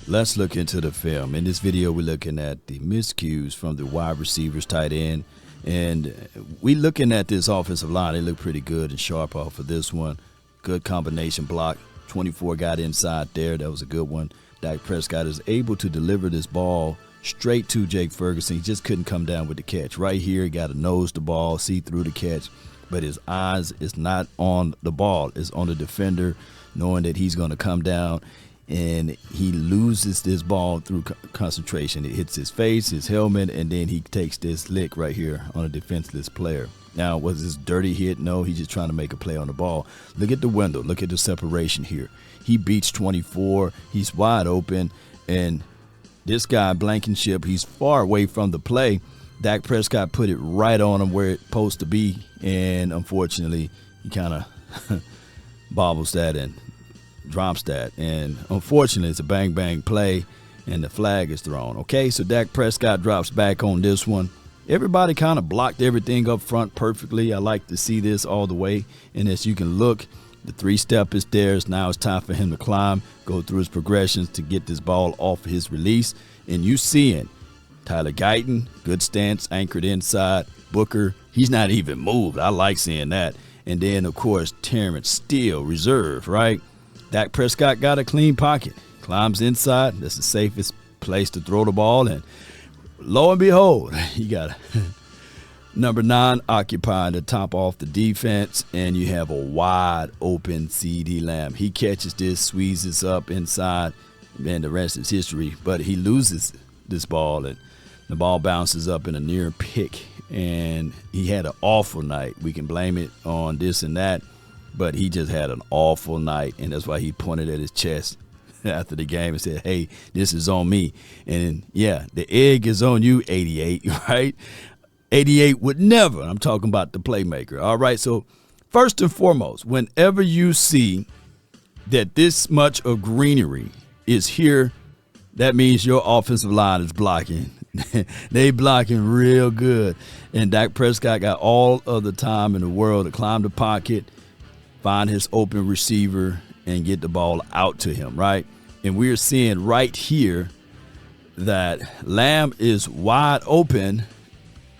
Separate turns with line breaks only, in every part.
Let's look into the film. In this video, we're looking at the miscues from the wide receivers, tight end, and we looking at this offensive line. They look pretty good and sharp off of this one. Good combination block. 24 got inside there. That was a good one. Dak Prescott is able to deliver this ball straight to Jake Ferguson. He just couldn't come down with the catch. Right here, he got to nose the ball, see through the catch, but his eyes is not on the ball. It's on the defender, knowing that he's going to come down, and he loses this ball through concentration. It hits his face, his helmet, and then he takes this lick right here on a defenseless player. Now, was this dirty hit? No, he's just trying to make a play on the ball. Look at the window. Look at the separation here. He beats 24. He's wide open, and this guy, Blankenship, he's far away from the play. Dak Prescott put it right on him where it's supposed to be, and unfortunately, he kind of bobbles that and drops that. And unfortunately, it's a bang-bang play, and the flag is thrown. Okay, so Dak Prescott drops back on this one. Everybody kind of blocked everything up front perfectly. I like to see this all the way. And as you can look, the three-step is there. Now it's time for him to climb, go through his progressions to get this ball off his release. And you seeing Tyler Guyton, good stance, anchored inside. Booker, he's not even moved. I like seeing that. And then, of course, Terrence Steele, reserve, right? Dak Prescott got a clean pocket, climbs inside. That's the safest place to throw the ball. And lo and behold, you got number 9 occupying the top off the defense, and you have a wide open CeeDee Lamb. He catches this, squeezes up inside, and the rest is history. But he loses this ball, and the ball bounces up in a near pick, and he had an awful night. We can blame it on this and that, but he just had an awful night, and that's why he pointed at his chest after the game and said, hey, this is on me. And yeah, the egg is on you, 88, right? 88 would never. I'm talking about the playmaker. All right, so first and foremost, whenever you see that this much of greenery is here, that means your offensive line is blocking. They blocking real good. And Dak Prescott got all of the time in the world to climb the pocket, find his open receiver, and get the ball out to him, right? And we're seeing right here that Lamb is wide open,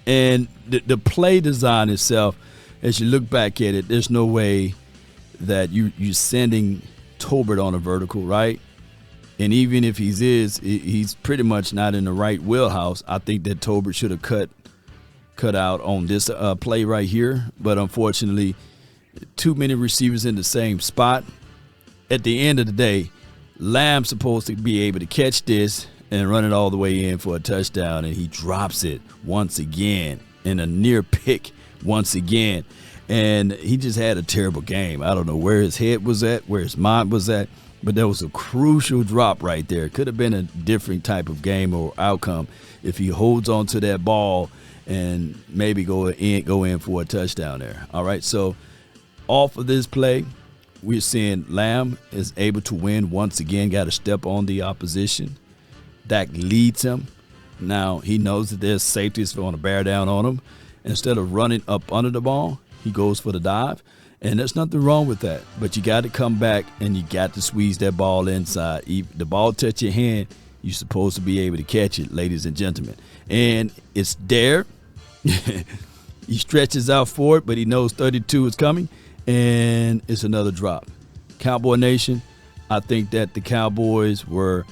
and the play design itself, as you look back at it, there's no way that you're sending Tolbert on a vertical, right? And even if he's pretty much not in the right wheelhouse. I think that Tolbert should have cut out on this play right here, but unfortunately, too many receivers in the same spot. At the end of the day, Lamb's supposed to be able to catch this and run it all the way in for a touchdown, and he drops it once again in a near pick once again. And he just had a terrible game. I don't know where his head was at, where his mind was at, but there was a crucial drop right there. It could have been a different type of game or outcome if he holds on to that ball and maybe go in for a touchdown there. All right, so off of this play, we're seeing Lamb is able to win once again, got to step on the opposition. Dak leads him. Now he knows that there's safeties going to bear down on him. Instead of running up under the ball, he goes for the dive. And there's nothing wrong with that. But you got to come back and you got to squeeze that ball inside. If the ball touch your hand, you're supposed to be able to catch it, ladies and gentlemen. And it's there. He stretches out for it, but he knows 32 is coming. And it's another drop. Cowboy Nation, I think that the Cowboys were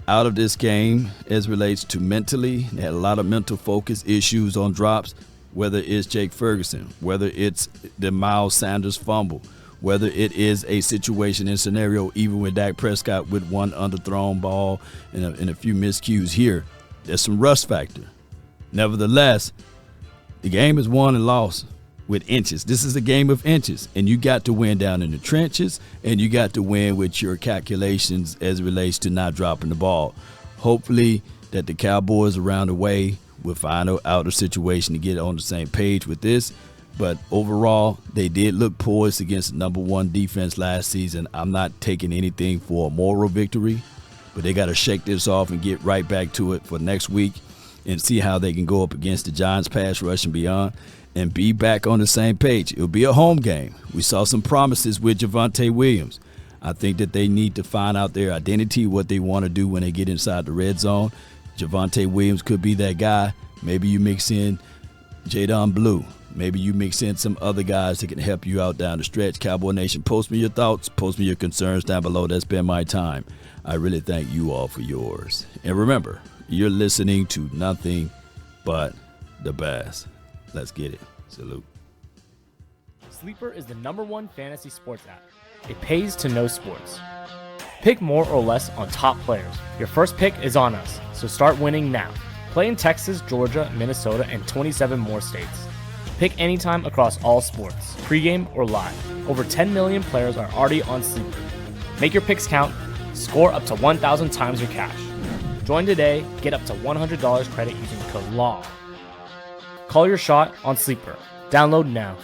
out of this game as relates to mentally. They had a lot of mental focus issues on drops, whether it's Jake Ferguson, whether it's the Miles Sanders fumble, whether it is a situation and scenario, even with Dak Prescott with one underthrown ball and a few miscues here. There's some rust factor. Nevertheless, the game is won and lost with inches. This is a game of inches, and you got to win down in the trenches, and you got to win with your calculations as it relates to not dropping the ball. Hopefully that the Cowboys around the way will find out a situation to get on the same page with this. But overall, they did look poised against the number 1 defense last season. I'm not taking anything for a moral victory, but they got to shake this off and get right back to it for next week and see how they can go up against the Giants pass rush and beyond, and be back on the same page. It'll be a home game. We saw some promises with Javonte Williams. I think that they need to find out their identity, what they want to do when they get inside the red zone. Javonte Williams could be that guy. Maybe you mix in Jadon Blue. Maybe you mix in some other guys that can help you out down the stretch. Cowboy Nation, post me your thoughts, post me your concerns down below. That's been my time. I really thank you all for yours. And remember, you're listening to nothing but the best. Let's get it. Salute.
Sleeper is the #1 fantasy sports app. It pays to know sports. Pick more or less on top players. Your first pick is on us, so start winning now. Play in Texas, Georgia, Minnesota, and 27 more states. Pick anytime across all sports, pregame or live. Over 10 million players are already on Sleeper. Make your picks count. Score up to 1,000 times your cash. Join today. Get up to $100 credit using code LAW. Call your shot on Sleeper. Download now.